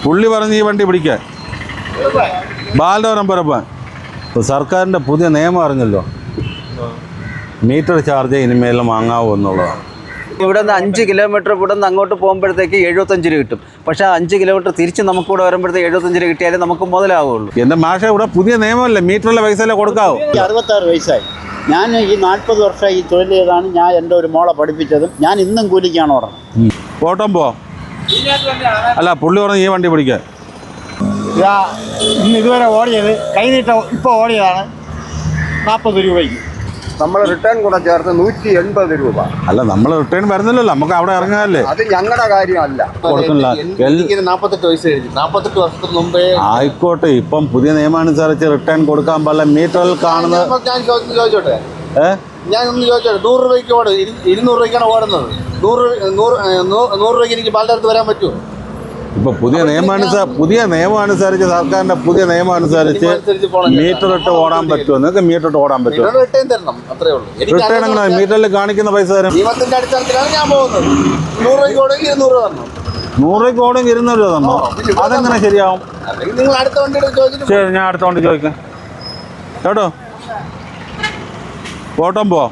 പുള്ളി പറഞ്ഞ് ഈ വണ്ടി പിടിക്കാൻ ബാലവരം പരപ്പാൻ. ഇപ്പോൾ സർക്കാരിൻ്റെ പുതിയ നിയമം അറിഞ്ഞല്ലോ, മീറ്റർ ചാർജ് ഇനിമേലും വാങ്ങാവൂ എന്നുള്ളതാണ്. ഇവിടെ നിന്ന് 5 കിലോമീറ്റർ ഇവിടെ നിന്ന് അങ്ങോട്ട് പോകുമ്പോഴത്തേക്ക് 75 രൂപ കിട്ടും. പക്ഷേ 5 കിലോമീറ്റർ തിരിച്ച് നമുക്ക് ഇവിടെ വരുമ്പോഴത്തേക്ക് 75 രൂപ കിട്ടിയാലേ നമുക്ക് മുതലാവുള്ളൂ. എൻ്റെ മാഷ ഇവിടെ പുതിയ നിയമമല്ലേ, മീറ്ററിലെ പൈസയല്ലേ കൊടുക്കാവൂ. 66 വയസ്സായി. ഞാൻ ഈ 40 വർഷമായി ഈ തൊഴിൽ ചെയ്താണ് ഞാൻ എൻ്റെ ഒരു മോളെ പഠിപ്പിച്ചതും. ഞാൻ ഇന്നും കൂലിക്കാണ് ഓടുന്നത്. ഓട്ടം പോ അല്ല, പുള്ളി പറഞ്ഞ് ഈ വണ്ടി പിടിക്കാൻ. ഇന്ന് ഇതുവരെ ഓടിയത് കൈനീട്ടം ഇപ്പോൾ ഓടിയതാണ് 40 രൂപയ്ക്ക്. നമ്മൾ റിട്ടേൺ കൂടെ ചേർത്ത് 180 രൂപ. അല്ല, നമ്മൾ റിട്ടേൺ വരുന്നില്ലല്ലോ, നമുക്ക് അവിടെ ഇറങ്ങാനല്ലേ. അത് ഞങ്ങളുടെ കാര്യമല്ല. കൊടുക്കില്ല. 48 വയസ്സ് കഴിഞ്ഞു. 48 വർഷത്തിന് മുമ്പേ ആയിക്കോട്ടെ, ഇപ്പം പുതിയ നിയമം അനുസരിച്ച് റിട്ടേൺ കൊടുക്കാൻ പാടില്ല. മീറ്ററിൽ കാണുന്നത് ഞാൻ ചോദിച്ചോട്ടെ, ഞാൻ ഒന്ന് ചോദിച്ചോട്ടെ, 100 രൂപയ്ക്ക് ഓടും, 200 രൂപയ്ക്കാണ് ഓടുന്നത്. 100 രൂപയ്ക്ക് എനിക്ക് ബാലടുത്ത് വരാൻ പറ്റുമോ? ഇപ്പൊ പുതിയ നിയമം അനുസരിച്ച് സർക്കാരിന്റെ പുതിയ നിയമം അനുസരിച്ച് മീറ്റർ ഇട്ട് ഓടാൻ പറ്റുമോ? നിങ്ങൾക്ക് മീറ്റർ ഇട്ട് ഓടാൻ പറ്റുമോ? റിട്ടേൺ തരണം, അത്രേ ഉള്ളൂ. റിട്ടേൺ എങ്ങനെ മീറ്ററിൽ കാണിക്കുന്ന പൈസ തരും? നിയമത്തിന്റെ അടിസ്ഥാനത്തിലാണ് ഞാൻ പോകുന്നത്. 100 രൂപയ്ക്ക് ഓടുമെങ്കിൽ 200 രൂപ തരണം. 100 രൂപയ്ക്ക് ഓടുമെങ്കിൽ 200 രൂപ തന്നോ? അതെങ്ങനെ ശരിയാവും? അല്ലെങ്കിൽ നിങ്ങൾ അടുത്ത വണ്ടിയുടെ ചോദിച്ചിട്ട്. ശരി, ഞാൻ അടുത്ത വണ്ടി ചോദിക്കാം കേട്ടോ. ഓട്ടം പോ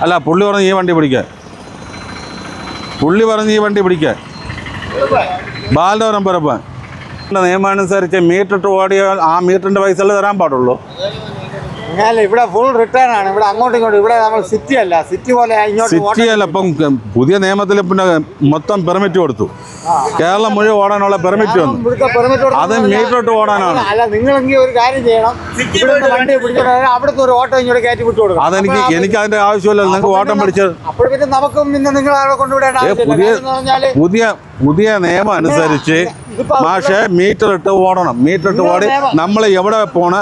അല്ല, പുള്ളി പറഞ്ഞ് ഈ വണ്ടി പിടിക്കാൻ. ബാലവരം പരപ്പാൻ. നിയമാനുസരിച്ച് മീറ്റർ ഇട്ട് ഓടിയാൽ ആ മീറ്ററിന്റെ പൈസ തരാൻ പാടുള്ളൂ. അങ്ങനല്ല, ഇവിടെ ഫുൾ റിട്ടേൺ ആണ്. ഇവിടെ അങ്ങോട്ടും ഇങ്ങോട്ടും. ഇവിടെ നമ്മൾ സിറ്റി അല്ല, സിറ്റി പോലെ സിറ്റി അല്ല. ഇപ്പം പുതിയ നിയമത്തിൽ പിന്നെ മൊത്തം പെർമിറ്റ് കൊടുത്തു. കേരളം മുഴുവൻ ഓടാനുള്ള പെർമിറ്റ് വന്നു. അത് മീറ്റർ ഇട്ട് ഓടാനാണ്. അല്ല, നിങ്ങളെങ്കിൽ ഒരു കാര്യം ചെയ്യണം, വണ്ടി പിടിച്ചോട്ടെ, അവിടുത്തെ ഒരു ഓട്ടോ ഇങ്ങോട്ട് കയറ്റി വിട്ടു കൊടുക്കണം. എനിക്ക് അതിന്റെ ആവശ്യമില്ല. നിങ്ങൾക്ക് ഓട്ടം പിടിച്ചത് അപ്പോൾ പിന്നെ നമുക്കും പിന്നെ നിങ്ങൾ അവിടെ കൊണ്ടുവിടേണ്ട പുതിയ നിയമം അനുസരിച്ച് മാഷെ മീറ്റർ ഇട്ട് ഓടണം. മീറ്റർ ഇട്ട് ഓടി നമ്മൾ എവിടെ പോണ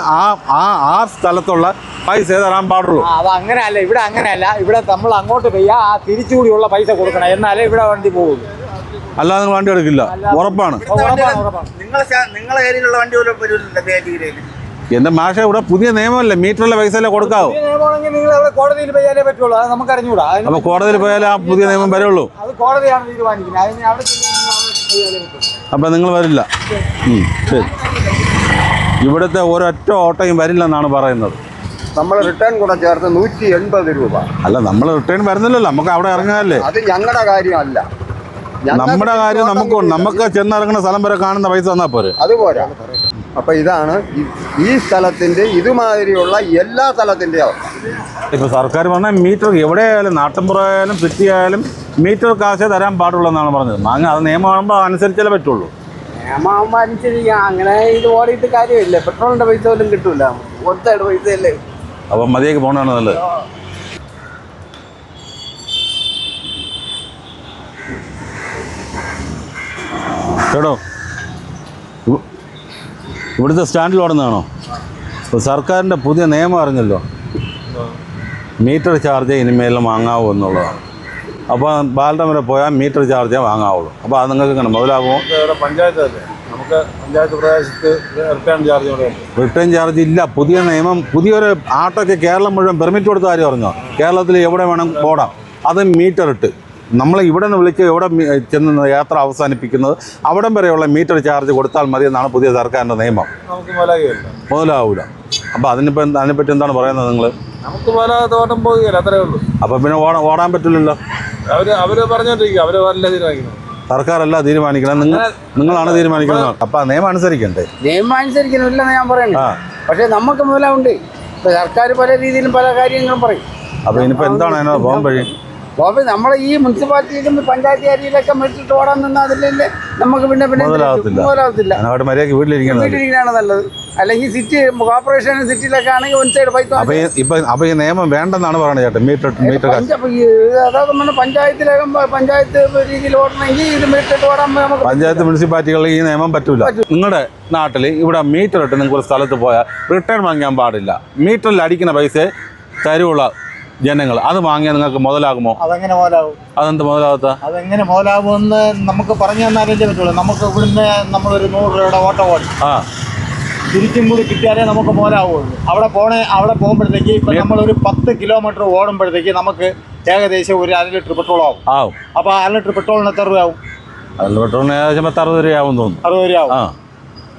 ആ സ്ഥലത്തുള്ള പൈസ തരാൻ പാടുള്ളൂ. അത് അങ്ങനെയല്ല, ഇവിടെ അങ്ങനെയല്ല. ഇവിടെ നമ്മൾ അങ്ങോട്ട് പോയി ആ തിരിച്ചുകൂടിയുള്ള പൈസ കൊടുക്കണം, എന്നാലേ ഇവിടെ വണ്ടി പോകുള്ളൂ. അല്ലാതെ നിങ്ങൾ വണ്ടി എടുക്കില്ല, ഉറപ്പാണ്. നിങ്ങളെ ഏരിയയിലുള്ള വണ്ടി എന്റെ മാഷ ഇവിടെ പുതിയ നിയമമല്ലേ, മീറ്ററിലെ പൈസയല്ലേ കൊടുക്കാവൂ. നിങ്ങൾ അവിടെ കോടതിയിൽ പോയാലേ പറ്റുള്ളൂ. അത് നമുക്ക് അറിഞ്ഞുകൂടാ. അപ്പൊ കോടതിയിൽ പോയാലേ ആ പുതിയ നിയമം വരുള്ളൂ. അത് കോടതിയാണ് തീരുമാനിക്കുന്നത്. അതിന് അവിടെ അപ്പൊ നിങ്ങൾ വരില്ല. ശരി, ഇവിടുത്തെ ഒരൊറ്റ ഓട്ടോയും വരില്ലെന്നാണ് പറയുന്നത്. നമ്മൾ റിട്ടേൺ കൂടെ ചേർത്ത് 180 രൂപ. അല്ല, നമ്മൾ റിട്ടേൺ വരുന്നില്ലല്ലോ, നമുക്ക് അവിടെ ഇറങ്ങാനല്ലേ. അത് ഞങ്ങളുടെ കാര്യമല്ല. നമ്മുടെ കാര്യം നമുക്ക് ചെന്നിറങ്ങുന്ന സ്ഥലം വരെ കാണുന്ന പൈസ തന്നാൽ പോരെ. അതുപോരാ. അപ്പൊ ഇതാണ് ഈ സ്ഥലത്തിന്റെ ഇതുമാതിരിയുള്ള എല്ലാ സ്ഥലത്തിന്റെ അവസ്ഥ. ഇപ്പൊ സർക്കാർ പറഞ്ഞാൽ മീറ്റർ എവിടെയായാലും, നാട്ടിൻപുറമായാലും സിറ്റി ആയാലും മീറ്റർ കാശേ തരാൻ പാടുള്ളൂ എന്നാണ് പറഞ്ഞത്. അത് നിയമമാകുമ്പോൾ അനുസരിച്ചാലേ പറ്റുള്ളൂ. നിയമമാകുമ്പോൾ അനുസരിക്കാം. അങ്ങനെ ഇത് ഓടിയിട്ട് കാര്യമില്ല. പെട്രോളിന്റെ പൈസ പോലും കിട്ടൂല, ഒത്തയുടെ പൈസയല്ലേ. അപ്പം മതിയേക്ക് പോകണതാണ് നല്ലത്. കേട്ടോ, ഇവിടുത്തെ സ്റ്റാൻഡിൽ ഓടുന്നതാണോ? ഇപ്പോൾ സർക്കാരിൻ്റെ പുതിയ നിയമം അറിഞ്ഞല്ലോ, മീറ്റർ ചാർജ് ഇനിമേലും വാങ്ങാവൂ എന്നുള്ളതാണ്. അപ്പോൾ ബാലടം വരെ പോയാൽ മീറ്റർ ചാർജേ വാങ്ങാവുള്ളൂ. അപ്പോൾ അത് നിങ്ങൾക്ക് ഇങ്ങനെ മുതലാകുമോ? പഞ്ചായത്തല്ലേ, നമുക്ക് പഞ്ചായത്ത് പ്രദേശത്ത് റിട്ടേൺ ചാർജ് ഇല്ല. പുതിയ നിയമം, പുതിയൊരു ആട്ടോയ്ക്ക് കേരളം മുഴുവൻ പെർമിറ്റ് കൊടുത്ത കാര്യം അറിഞ്ഞോ? കേരളത്തിൽ എവിടെ വേണം ഓടാം, അത് മീറ്റർ ഇട്ട് നമ്മൾ ഇവിടെ നിന്ന് വിളിച്ച് എവിടെ ചെന്ന് യാത്ര അവസാനിപ്പിക്കുന്നത് അവിടം വരെയുള്ള മീറ്റർ ചാർജ് കൊടുത്താൽ മതി എന്നാണ് പുതിയ സർക്കാരിൻ്റെ നിയമം. നമുക്ക് മുതലാവൂല. അപ്പോൾ അതിനെപ്പറ്റി എന്താണ് പറയുന്നത് നിങ്ങൾ? നമുക്ക് ഓട്ടം പോകുകയില്ല, അത്രേ ഉള്ളൂ. അപ്പോൾ പിന്നെ ഓടാൻ പറ്റില്ലല്ലോ. അവര് പറഞ്ഞോണ്ടിരിക്കുക, അവര് വല്ല തീരുമാനിക്കുന്നത്. സർക്കാരല്ല തീരുമാനിക്കണം, നിങ്ങളാണ് തീരുമാനിക്കുന്നത്. അപ്പം നിയമം അനുസരിക്കണ്ടേ? നിയമം അനുസരിക്കണമില്ലെന്ന് ഞാൻ പറയുന്നത്. പക്ഷേ നമുക്ക് മുതലാവുണ്ട്. ഇപ്പൊ സർക്കാർ പല രീതിയിലും പല കാര്യങ്ങളും പറയും. അപ്പോൾ ഇനിയിപ്പോൾ എന്താണ് അതിനോട് പോകാൻ വഴി? അപ്പോൾ നമ്മളെ ഈ മുനിസിപ്പാലിറ്റിയിലും പഞ്ചായത്ത് ഏരിയയിലൊക്കെ മെറ്റിട്ട് ഓടാൻ നിന്നാൽ അതില്ലേ നമുക്ക് പിന്നെ മുതലാവത്തില്ല. വീട്ടിലിരിക്കാനാണ് നല്ലത്. അല്ലെങ്കിൽ സിറ്റി കോർപ്പറേഷൻ സിറ്റിയിലൊക്കെ ആണെങ്കിൽ വൺ സൈഡ് പൈസ. അപ്പോൾ ഈ നിയമം വേണ്ടെന്നാണ് പറയുന്നത് ചേട്ടൻ. മീറ്റർ അതായത് നമ്മുടെ പഞ്ചായത്തിലകം പഞ്ചായത്ത് രീതിയിൽ ഓടണമെങ്കിൽ ഇത് മീറ്ററിട്ട് ഓടാൻ നമുക്ക് പഞ്ചായത്ത് മുനിസിപ്പാലിറ്റികളിൽ ഈ നിയമം പറ്റൂല. നിങ്ങളുടെ നാട്ടിൽ ഇവിടെ മീറ്റർ ഇട്ട് നിങ്ങൾക്ക് ഒരു സ്ഥലത്ത് പോയാൽ റിട്ടേൺ വാങ്ങാൻ പാടില്ല. മീറ്ററിൽ അടിക്കുന്ന പൈസ തരുവുള്ള ജനങ്ങൾ അത് വാങ്ങിയാൽ നിങ്ങൾക്ക് മുതലാകുമോ? അതെങ്ങനെ മുതലാകും? അതെന്ത് മുതലാകത്ത? അതെങ്ങനെ മുതലാകുമെന്ന് നമുക്ക് പറഞ്ഞു തന്നാലേ പറ്റുള്ളൂ. നമുക്ക് ഇവിടുന്ന് നമ്മളൊരു 100 രൂപയുടെ ഓട്ടോ ഓടി തിരിച്ചും കൂടി കിട്ടിയാലേ നമുക്ക് മുതലാവുള്ളൂ. അവിടെ പോകുമ്പോഴത്തേക്ക് ഇപ്പം നമ്മളൊരു 10 കിലോമീറ്റർ ഓടുമ്പോഴത്തേക്ക് നമുക്ക് ഏകദേശം ഒരു 1/2 ലിറ്റർ പെട്രോൾ ആവും. അപ്പോൾ 1/2 ലിറ്റർ പെട്രോളിന് എത്ര രൂപയാവും? അതിൽ പെട്രോളിന് ഏകദേശം 60 രൂപയാവും തോന്നുന്നു. 60 രൂപയാവും. ആ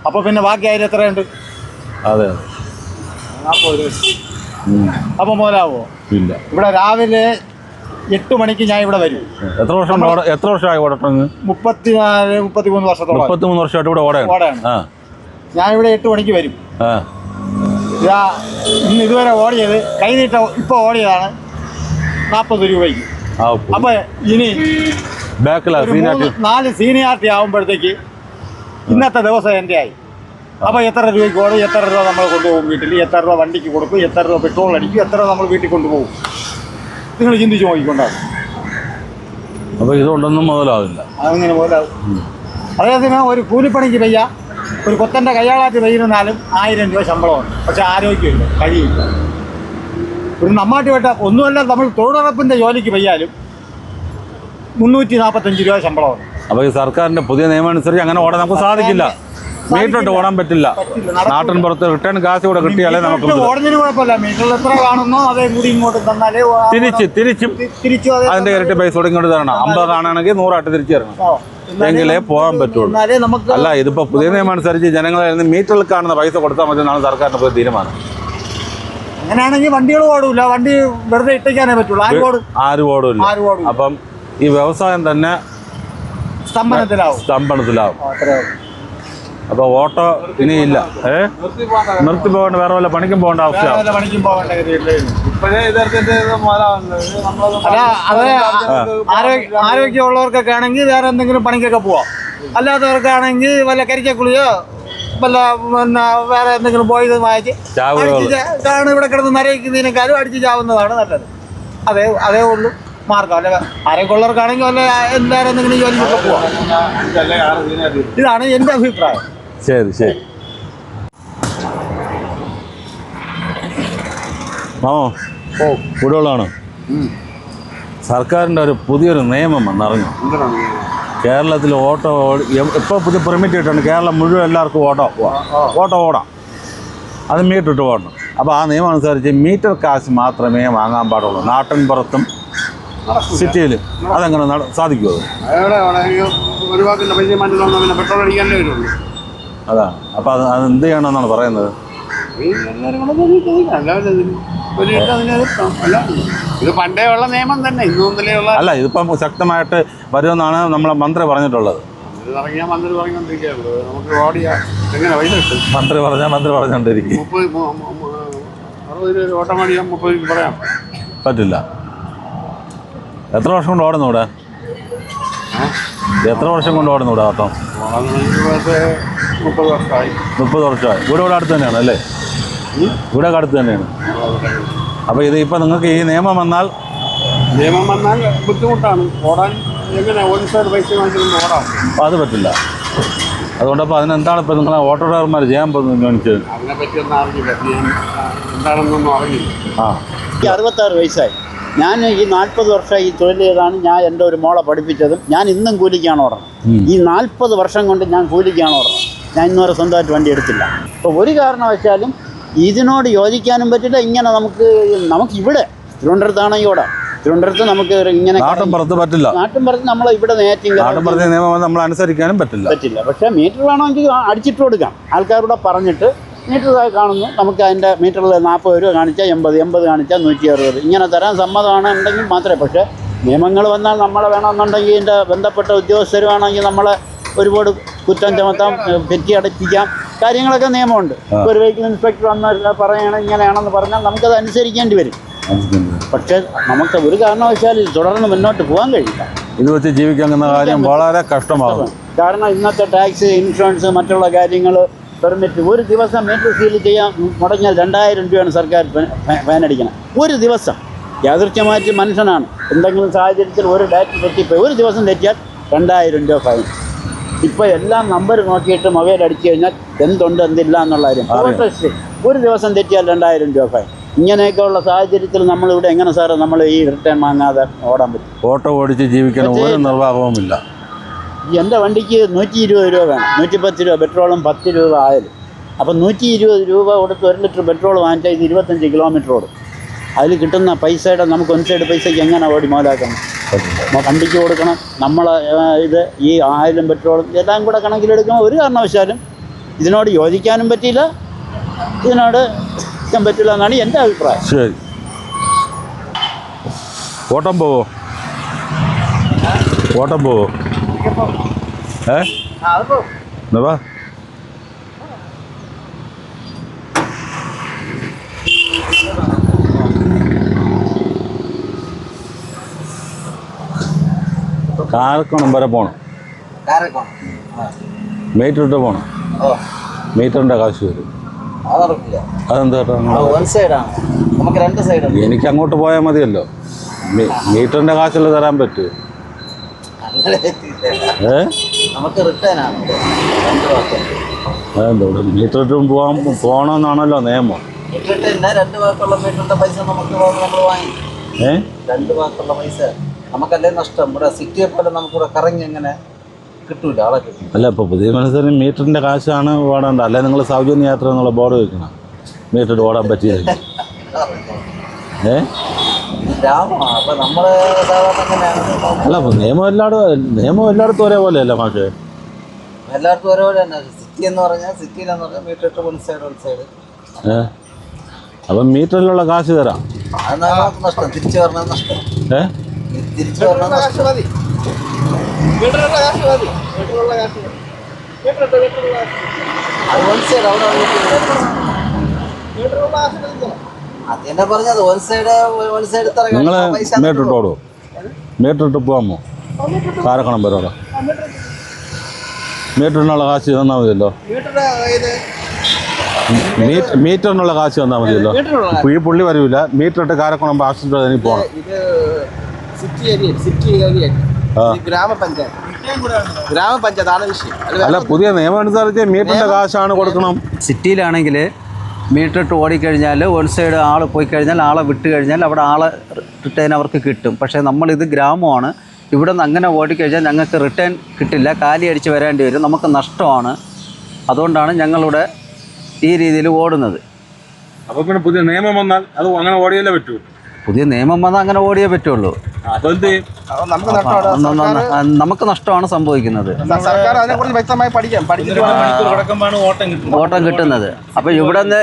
അപ്പോൾ പിന്നെ ബാക്കി അതിൽ എത്രയുണ്ട്? അതെ 40 രൂപ. അപ്പം മുതലാവോ? ഇല്ല. ഇവിടെ രാവിലെ 8 മണിക്ക് ഞാൻ ഇവിടെ വരും. എത്ര വർഷമായി ഓടട്ടെന്ന്? 33 വർഷത്തോളം. 33 വർഷമായിട്ട് ഇവിടെ ഓടയാണ്. ആ ഞാൻ ഇവിടെ 8 മണിക്ക് വരും. ആ ഇന്ന് ഇതുവരെ ഓടിയത് കൈനീട്ട ഇപ്പോൾ ഓടിയതാണ് 40 രൂപയ്ക്ക്. അപ്പോൾ ഇനി ബാക്കിലാണ് 4 സീനിയാരിറ്റി ആകുമ്പോഴത്തേക്ക് ഇന്നത്തെ ദിവസം എൻ്റെ ആയി. അപ്പോൾ എത്ര രൂപയ്ക്ക് ഓടും, എത്ര രൂപ നമ്മൾ കൊണ്ടുപോകും വീട്ടിൽ, എത്ര രൂപ വണ്ടിക്ക് കൊടുക്കും, എത്ര രൂപ പെട്രോൾ അടിക്കും, എത്ര രൂപ നമ്മൾ വീട്ടിൽ കൊണ്ടുപോകും. നിങ്ങൾ ചിന്തിച്ച് നോക്കിക്കൊണ്ടാണ്. അപ്പോൾ ഇതുകൊണ്ടൊന്നും മുതലാവില്ല. അങ്ങനെ മുതലാവും. അതേസമയം ഒരു കൂലിപ്പണിക്ക് പെയ്യ, ഒരു കൊത്തൻ്റെ കയ്യാളാറ്റ് പെയ്യുന്നാലും 1000 രൂപ ശമ്പളമുണ്ട്. പക്ഷെ ആരോഗ്യമില്ല, കഴിയില്ല. ഒരു നമ്മാട്ടി വെട്ട ഒന്നുമല്ല, നമ്മൾ തൊഴിലുറപ്പിൻ്റെ ജോലിക്ക് പെയ്യാലും 345 രൂപ ശമ്പളമുണ്ട്. അപ്പോൾ ഈ സർക്കാരിൻ്റെ പുതിയ നിയമം അനുസരിച്ച് അങ്ങനെ ഓടാൻ നമുക്ക് സാധിക്കില്ല. മീറ്ററിട്ട് ഓടാൻ പറ്റില്ല. നാട്ടിൻ പുറത്ത് റിട്ടേൺ കാശ് കൂടെ കിട്ടിയാലേ നമുക്ക് ഓടുന്നതിന് കുഴപ്പമില്ല. മീറ്ററിൽ എത്ര കാണുന്നോ അതേ കൂടി ഇങ്ങോട്ട് തന്നാലേ തിരിച്ചും അതിൻ്റെ ഇരട്ടി പൈസ കൂടെ ഇങ്ങോട്ട് തരണം. 50 ആണെങ്കിൽ 100 ആയിട്ട് തിരിച്ചു തരണം. എങ്കിലേ പോകാൻ പറ്റുള്ളൂ. അല്ല, ഇതിപ്പോൾ പുതിയ നിയമം അനുസരിച്ച് ജനങ്ങളിൽ നിന്ന് മീറ്ററിൽ കാണുന്ന പൈസ കൊടുത്താൽ മതി എന്നാണ് സർക്കാരിൻ്റെ പുതിയ തീരുമാനം. അങ്ങനെയാണെങ്കിൽ വണ്ടികൾ ഓടൂല, വണ്ടി വെറുതെ ഇട്ടേക്കാനേ പറ്റുള്ളൂ. ആരും ഓടില്ല. അപ്പം ഈ വ്യവസായം തന്നെ സ്തംഭനത്തിലാവും. അപ്പോൾ ഓട്ടോ ഇനിയില്ല. നിർത്തി പോകേണ്ട, വേറെ വല്ല പണിക്കും പോകേണ്ട അവസ്ഥയാണ്. ആരോഗ്യമുള്ളവർക്കൊക്കെ ആണെങ്കിൽ വേറെ എന്തെങ്കിലും പണിക്കൊക്കെ പോവാം. അല്ലാത്തവർക്കാണെങ്കിൽ വല്ല കരിക്കക്കുളിയോ വല്ല പിന്നെ വേറെ എന്തെങ്കിലും പോയത് വായിച്ച് ഇവിടെ കിടന്ന് നരയിക്കുന്നതിനേക്കാളും അടിച്ച് ചാവുന്നതാണ് നല്ലത്. അതേ ഉള്ളൂ മാർഗം. അല്ല ആരോഗ്യമുള്ളവർക്കാണെങ്കിൽ വല്ല വേറെ എന്തെങ്കിലും ജോലിക്കൊക്കെ പോവാം. ഇതാണ് എൻ്റെ അഭിപ്രായം. ശരി ശരി. കൂടുതലാണ് സർക്കാരിൻ്റെ ഒരു പുതിയൊരു നിയമം വന്നറിഞ്ഞു. കേരളത്തിൽ ഓട്ടോ ഇപ്പോൾ പുതിയ പെർമിറ്റ് കിട്ടുന്നുണ്ട്. കേരളം മുഴുവൻ എല്ലാവർക്കും ഓട്ടോ ഓടാം. അത് മീറ്റർ ഇട്ട് ഓടണം. അപ്പോൾ ആ നിയമം അനുസരിച്ച് മീറ്റർ കാശ് മാത്രമേ വാങ്ങാൻ പാടുള്ളൂ. നാട്ടിൻ പുറത്തും സിറ്റിയിൽ അതെങ്ങനെ സാധിക്കുമോ? അതാണ്. അപ്പോൾ അത് എന്ത് ചെയ്യണമെന്നാണ് പറയുന്നത്? ഇത് പണ്ടേ ഉള്ള നിയമം തന്നെ, ഇന്നൊന്നിലുള്ള അല്ല, ഇതിപ്പം ശക്തമായിട്ട് വരുമെന്നാണ് നമ്മളെ മന്ത്രി പറഞ്ഞിട്ടുള്ളത്. മന്ത്രി പറഞ്ഞുകൊണ്ടിരിക്കുകയുള്ളൂ. നമുക്ക് ഓടിയാ എങ്ങനെ പൈസ കിട്ടും? മന്ത്രി പറഞ്ഞുകൊണ്ടിരിക്കും. 60 രൂപ ഓട്ടം മേടിയാൽ 30 രൂപ പറയാം. പറ്റില്ല. എത്ര വർഷം കൊണ്ട് ഓടുന്നു ഇവിടെ? എത്ര വർഷം കൊണ്ട് ഓടുന്നു ഇവിടെ ഓട്ടം? 30 വർഷമായി. 30 വർഷമായി. ഇവിടെ അടുത്ത് തന്നെയാണ് അല്ലേ? ഇവിടെ അടുത്ത് തന്നെയാണ്. അപ്പോൾ ഇത് ഇപ്പം നിങ്ങൾക്ക് ഈ നിയമം വന്നാൽ ബുദ്ധിമുട്ടാണ് ഓടാൻ. എങ്ങനെ ഒരു സൈഡ് പൈസ വാങ്ങിച്ചുകൊണ്ട് ഓടാം? അപ്പോൾ അത് പറ്റില്ല. അതുകൊണ്ടപ്പോൾ അതിനെന്താണ് ഇപ്പോൾ നിങ്ങളെ ഓട്ടോ ഡ്രൈവർമാർ ചെയ്യാൻ പോകുന്നത്? അതിനെപ്പറ്റിയൊന്നും അറിയില്ല, എന്താണെന്നൊന്നും അറിയില്ല. എനിക്ക് 66 വയസ്സായി. ഞാൻ ഈ 40 വർഷം ഈ തൊഴിൽ ചെയ്താണ് ഞാൻ എൻ്റെ ഒരു മോളെ പഠിപ്പിച്ചതും. ഞാൻ ഇന്നും കൂലിക്കാണ് ഓടണം. ഈ 40 വർഷം കൊണ്ട് ഞാൻ കൂലിക്കാണ് ഓടണം. ഞാൻ ഇന്നുവരെ സ്വന്തമായിട്ട് വണ്ടി എടുത്തില്ല. അപ്പോൾ ഒരു കാരണവശാലും ഇതിനോട് യോജിക്കാനും പറ്റില്ല. ഇങ്ങനെ നമുക്ക് ഇവിടെ തിരുവനന്തപുരത്താണെങ്കിൽ ഓടാം. തിരുവനന്തപുരത്ത് നമുക്ക് ഇങ്ങനെ നാട്ടിൻപുറത്ത് പറ്റില്ല. നാട്ടിൻപുറത്ത് നമ്മൾ ഇവിടെ നാട്ടിൻപുറത്തെ നിയമം നമ്മൾ അനുസരിക്കാനും പറ്റില്ല. പക്ഷേ മീറ്റർ വേണമെങ്കിൽ അടിച്ചിട്ട് കൊടുക്കാം. ആൾക്കാരോട് പറഞ്ഞിട്ട് മീറ്റർ കാണുന്നു, നമുക്ക് അതിൻ്റെ മീറ്ററിൽ 40 രൂപ കാണിച്ചാൽ 80 കാണിച്ചാൽ 160 ഇങ്ങനെ തരാൻ സമ്മതമാണെന്നുണ്ടെങ്കിൽ മാത്രമേ. പക്ഷേ നിയമങ്ങൾ വന്നാൽ നമ്മളെ വേണമെന്നുണ്ടെങ്കിൽ ഇതിൻ്റെ ബന്ധപ്പെട്ട ഉദ്യോഗസ്ഥർ വേണമെങ്കിൽ നമ്മളെ ഒരുപാട് കുറ്റം ചുമത്താം, പെറ്റി അടപ്പിക്കാം, കാര്യങ്ങളൊക്കെ നിയമമുണ്ട്. ഒരു വെഹിക്കിൾ ഇൻസ്പെക്ടർ വന്ന് പറയുകയാണെങ്കിൽ ഇങ്ങനെയാണെന്ന് പറഞ്ഞാൽ നമുക്കത് അനുസരിക്കേണ്ടി വരും. പക്ഷേ നമുക്ക് ഒരു കാരണവശാലും തുടർന്ന് മുന്നോട്ട് പോകാൻ കഴിയില്ല. ഇത് വെച്ച് ജീവിക്കുന്ന കാര്യം വളരെ കഷ്ടമാകും. കാരണം ഇന്നത്തെ ടാക്സ്, ഇൻഷുറൻസ്, മറ്റുള്ള കാര്യങ്ങൾ, പെർമിറ്റ്, ഒരു ദിവസം മീറ്റർ സീൽ ചെയ്യാൻ മുടങ്ങിയാൽ 2000 രൂപയാണ് സർക്കാർ ഫൈൻ അടിക്കണം. ഒരു ദിവസം യാദൃച്ഛമായിട്ട് മനുഷ്യനാണ് എന്തെങ്കിലും സാഹചര്യത്തിൽ ഒരു ഡേറ്റ് തെറ്റിപ്പോയി ഒരു ദിവസം തെറ്റിയാൽ 2000 രൂപ ഫൈൻ. ഇപ്പോൾ എല്ലാം നമ്പർ നോക്കിയിട്ട് മൊബൈൽ അടിച്ചു കഴിഞ്ഞാൽ എന്തുണ്ട് എന്തില്ല എന്നുള്ള കാര്യം. ഒരു ദിവസം തെറ്റിയാൽ 2000 രൂപ ഫൈൻ. ഇങ്ങനെയൊക്കെയുള്ള സാഹചര്യത്തിൽ നമ്മളിവിടെ എങ്ങനെ സാറേ നമ്മൾ ഈ റിട്ടേൺ വാങ്ങാതെ ഓടാൻ പറ്റും? ഓട്ടോ ഓടിച്ച് ജീവിക്കാൻ ഒരു നിർവാഹവുമില്ല. എൻ്റെ വണ്ടിക്ക് 120 രൂപ വേണം. 110 രൂപ പെട്രോളും 10 രൂപ ആയാലും. അപ്പം 120 രൂപ കൊടുത്ത് 1 ലിറ്റർ പെട്രോൾ വാങ്ങിച്ചാൽ ഇത് 25 കിലോമീറ്റർ ഓടും. അതിൽ കിട്ടുന്ന പൈസയുടെ നമുക്ക് 1 സൈഡ് പൈസയ്ക്ക് എങ്ങനെ ഓടി മോലാക്കണം? വണ്ടിക്ക് കൊടുക്കണം, നമ്മൾ ഇത് ഈ ആയിരം പെട്രോളും എല്ലാം കൂടെ കണക്കിലെടുക്കുമ്പോൾ ഒരു കാരണവശാലും ഇതിനോട് യോജിക്കാനും പറ്റിയില്ല, ഇതിനോട് യോജിക്കാൻ പറ്റില്ല എന്നാണ് എൻ്റെ അഭിപ്രായം. ശരി, ഓട്ടം പോവോ? ഓട്ടം പോവോ? എന്നാ വാ. കാരക്കോണം വരെ പോകണം, മീറ്റർ ഇട്ട് പോകണം. മീറ്ററിൻ്റെ കാശ് വരും. അതെന്താ ചേട്ടാ? നമുക്ക് 2 സൈഡുണ്ട്. എനിക്ക് അങ്ങോട്ട് പോയാൽ മതിയല്ലോ. മീറ്ററിൻ്റെ കാശല്ലേ തരാൻ പറ്റൂ? നമുക്ക് റിട്ടേൺ ആണ്. അതെന്താ മീറ്റർ ഇട്ട് പോകണമെന്നാണല്ലോ നിയമം. 2 വാക്കുള്ള മീറ്ററിന്റെ പൈസ നമുക്ക് നമ്മൾ വാങ്ങി. 2 വാക്കുള്ള പൈസ നമുക്കല്ലേ നഷ്ടം. ഇവിടെ സിറ്റിയെ പോലെ നമുക്കിവിടെ കറങ്ങി എങ്ങനെ കിട്ടൂല, ആളെ കിട്ടും. അല്ല, ഇപ്പോൾ പുതിയ മനസ്സിന് മീറ്ററിൻ്റെ കാശാണ് ഓടേണ്ടത്. അല്ലെ നിങ്ങൾ സൗജന്യ യാത്ര എന്നുള്ള ബോർഡ് വെക്കണം, മീറ്റർ ഓടാൻ പറ്റിയില്ല. അപ്പൊ നമ്മള് സാധാരണ എങ്ങനെയാണ്? അല്ല, അപ്പോൾ നിയമം എല്ലായിടത്തും ഒരേപോലെയല്ല മാഷേ? എല്ലായിടത്തും ഒരേപോലെ തന്നെ. സിറ്റി എന്ന് പറഞ്ഞാൽ സിറ്റിയിലെന്ന് പറഞ്ഞാൽ മീറ്റർ ഇട്ട് വൺ സൈഡ്. അപ്പം മീറ്ററിലുള്ള കാശ് തരാം. അതെന്നാ നമുക്ക് നഷ്ടം. തിരിച്ചു പറഞ്ഞാൽ നഷ്ടം. തിരിച്ചു പറഞ്ഞാൽ നഷ്ടം. അത് വൺ സൈഡ് അവിടെ അതെന്നെ പറഞ്ഞത്. വൺ സൈഡ് നിങ്ങൾ മീറ്റർ ഇട്ട് ഓടുമോ? മീറ്റർ ഇട്ട് പോകാമോ? കാരക്കണം വരോടാ. മീറ്ററിനുള്ള കാശ് തന്നാൽ മതിയല്ലോ. മീറ്ററിനുള്ള കാശ് തന്നാൽ മതിയല്ലോ. ഈ പുള്ളി വരില്ല. മീറ്റർ ഇട്ട് കാരക്കണം ആശുപത്രി എനിക്ക് പോകണം. ഗ്രാമപഞ്ചായത്താണ് വിഷയം. അല്ല, പുതിയ നിയമം അനുസരിച്ച് മീറ്ററിൻ്റെ കാശാണ് കൊടുക്കണം. സിറ്റിയിലാണെങ്കിൽ മീറ്റർ ഇട്ട് ഓടിക്കഴിഞ്ഞാൽ വൺ സൈഡ് ആൾ പോയി കഴിഞ്ഞാൽ, ആളെ വിട്ട് കഴിഞ്ഞാൽ അവിടെ ആളെ റിട്ടേൺ അവർക്ക് കിട്ടും. പക്ഷേ നമ്മളിത് ഗ്രാമമാണ്. ഇവിടെ നിന്ന് അങ്ങനെ ഓടിക്കഴിഞ്ഞാൽ ഞങ്ങൾക്ക് റിട്ടേൺ കിട്ടില്ല, കാലി അടിച്ച് വരേണ്ടി വരും, നമുക്ക് നഷ്ടമാണ്. അതുകൊണ്ടാണ് ഞങ്ങളിവിടെ ഈ രീതിയിൽ ഓടുന്നത്. അപ്പോൾ പിന്നെ പുതിയ നിയമം വന്നാൽ അത് അങ്ങനെ ഓടിയല്ലേ പറ്റൂ? പുതിയ നിയമം വന്നാൽ അങ്ങനെ ഓടിയേ പറ്റുള്ളൂ. നമുക്ക് നഷ്ടമാണ് സംഭവിക്കുന്നത്, ഓട്ടം കിട്ടുന്നത്. അപ്പോൾ ഇവിടെ നിന്ന്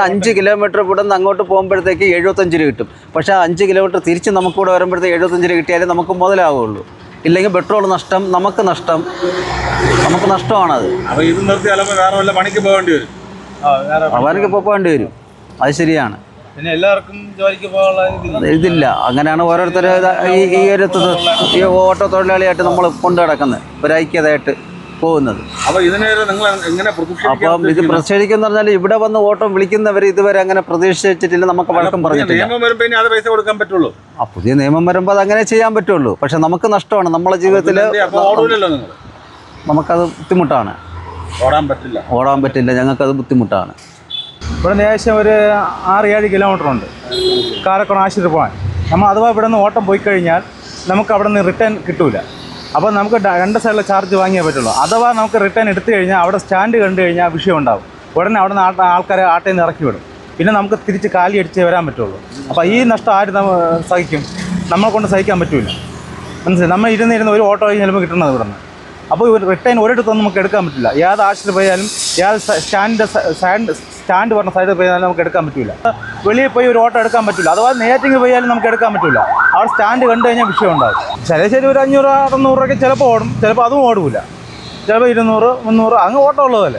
5 കിലോമീറ്റർ ഇവിടെ നിന്ന് അങ്ങോട്ട് പോകുമ്പോഴത്തേക്ക് 75 രൂപ കിട്ടും. പക്ഷേ 5 കിലോമീറ്റർ തിരിച്ച് നമുക്കിവിടെ വരുമ്പോഴത്തേക്ക് 75 രൂപ കിട്ടിയാലേ നമുക്ക് മുതലാവുള്ളൂ. ഇല്ലെങ്കിൽ പെട്രോൾ നഷ്ടം, നമുക്ക് നഷ്ടമാണത്. അപ്പോൾ ഇത് നിർത്തിയാലപ്പോൾ വേറെ വല്ല പണിക്ക് പോകേണ്ടി വരും. അവർക്ക് പോകേണ്ടി വരും. അത് ശരിയാണ്. പിന്നെ എല്ലാവർക്കും ജോലിക്ക് പോകാനുള്ള ഇതില്ല. അങ്ങനെയാണ് ഓരോരുത്തർ ഈ ഓട്ടോ തൊഴിലാളിയായിട്ട് നമ്മൾ കൊണ്ടു കിടക്കുന്നത്, ഒരു ഐക്യതയായിട്ട് പോകുന്നത്. അപ്പോൾ ഇതിനെ നിങ്ങൾ എങ്ങനെ അപ്പം ഇത് പ്രതിഷേധിക്കുന്ന പറഞ്ഞാൽ ഇവിടെ വന്ന് ഓട്ടോ വിളിക്കുന്നവർ ഇതുവരെ അങ്ങനെ പ്രതീക്ഷിച്ചിട്ടില്ല, നമുക്ക് വഴക്കം പറഞ്ഞിട്ടില്ല. പുതിയ നിയമം വരുമ്പോൾ അത് അങ്ങനെ ചെയ്യാൻ പറ്റുള്ളൂ. പക്ഷെ നമുക്ക് നഷ്ടമാണ്. നമ്മളെ ജീവിതത്തിൽ നമുക്കത് ബുദ്ധിമുട്ടാണ്. ഓടാൻ പറ്റില്ല, ഞങ്ങൾക്കത് ബുദ്ധിമുട്ടാണ്. ഇവിടെ നിന്ന് ഏകദേശം ഒരു 6-7 കിലോമീറ്റർ ഉണ്ട് കാരക്കോണം ആശുപത്രി പോകാൻ. നമ്മൾ അഥവാ ഇവിടെ നിന്ന് ഓട്ടം പോയി കഴിഞ്ഞാൽ നമുക്ക് അവിടെ നിന്ന് റിട്ടേൺ കിട്ടൂല. അപ്പോൾ നമുക്ക് 2 സൈഡിലെ ചാർജ് വാങ്ങിയേ പറ്റുള്ളൂ. അഥവാ നമുക്ക് റിട്ടേൺ എടുത്തു കഴിഞ്ഞാൽ അവിടെ സ്റ്റാൻഡ് കണ്ടു കഴിഞ്ഞാൽ വിഷയം ഉണ്ടാകും. ഉടനെ അവിടെ നിന്ന് ആൾക്കാരെ ആട്ടയിൽ നിന്ന് ഇറക്കി വിടും. പിന്നെ നമുക്ക് തിരിച്ച് കാലി അടിച്ചേ വരാൻ പറ്റുള്ളൂ. അപ്പോൾ ഈ നഷ്ടം ആര് സഹിക്കും? നമ്മളെ കൊണ്ട് സഹിക്കാൻ പറ്റില്ല. മനസ്സിലായി? നമ്മൾ ഇരുന്ന് ഒരു ഓട്ടോ ചിലപ്പോൾ കിട്ടുന്നത് ഇവിടെ നിന്ന്. അപ്പോൾ റിട്ടേൺ ഒരിടത്തൊന്നും നമുക്ക് എടുക്കാൻ പറ്റില്ല. ഏത് ആശുപത്രി പോയാലും, ഏത് സ്റ്റാൻഡ് പറഞ്ഞ സൈഡിൽ പോയാലും നമുക്ക് എടുക്കാൻ പറ്റില്ല. വെളിയിൽ പോയി ഒരു ഓട്ടോ എടുക്കാൻ പറ്റില്ല. അഥവാ നേറ്റിങ് പോയാലും നമുക്ക് എടുക്കാൻ പറ്റില്ല. അവിടെ സ്റ്റാൻഡ് കണ്ടു കഴിഞ്ഞാൽ വിഷയം ഉണ്ടാകും. ശരി ഒരു 500-600 രൂപയ്ക്ക് ചിലപ്പോൾ ഓടും, ചിലപ്പോൾ അതും ഓടില്ല. ചിലപ്പോൾ 200-300 അങ്ങ് ഓട്ടം ഉള്ളതല്ലേ.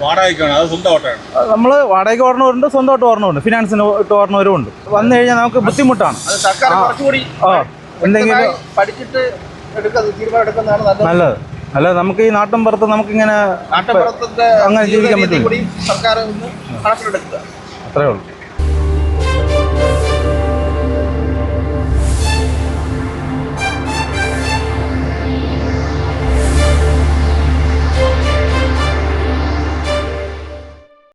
നമ്മൾ വാടകയ്ക്ക് ഓടണവരുണ്ട്, സ്വന്തമായിട്ട് ഓടണമുണ്ട്, ഫിനാൻസിന് ഇട്ട് ഓടണവരും ഉണ്ട്. വന്നു കഴിഞ്ഞാൽ നമുക്ക് ബുദ്ധിമുട്ടാണ്. എന്തെങ്കിലും പഠിച്ചിട്ട് നല്ലത്. അല്ല, നമുക്ക് ഈ നാട്ടിൻപുറത്ത് നമുക്കിങ്ങനെ അങ്ങനെ ജീവിക്കാൻ പറ്റില്ല. സർക്കാർ കണക്കിലെടുക്കുക, അത്രേ ഉള്ളൂ.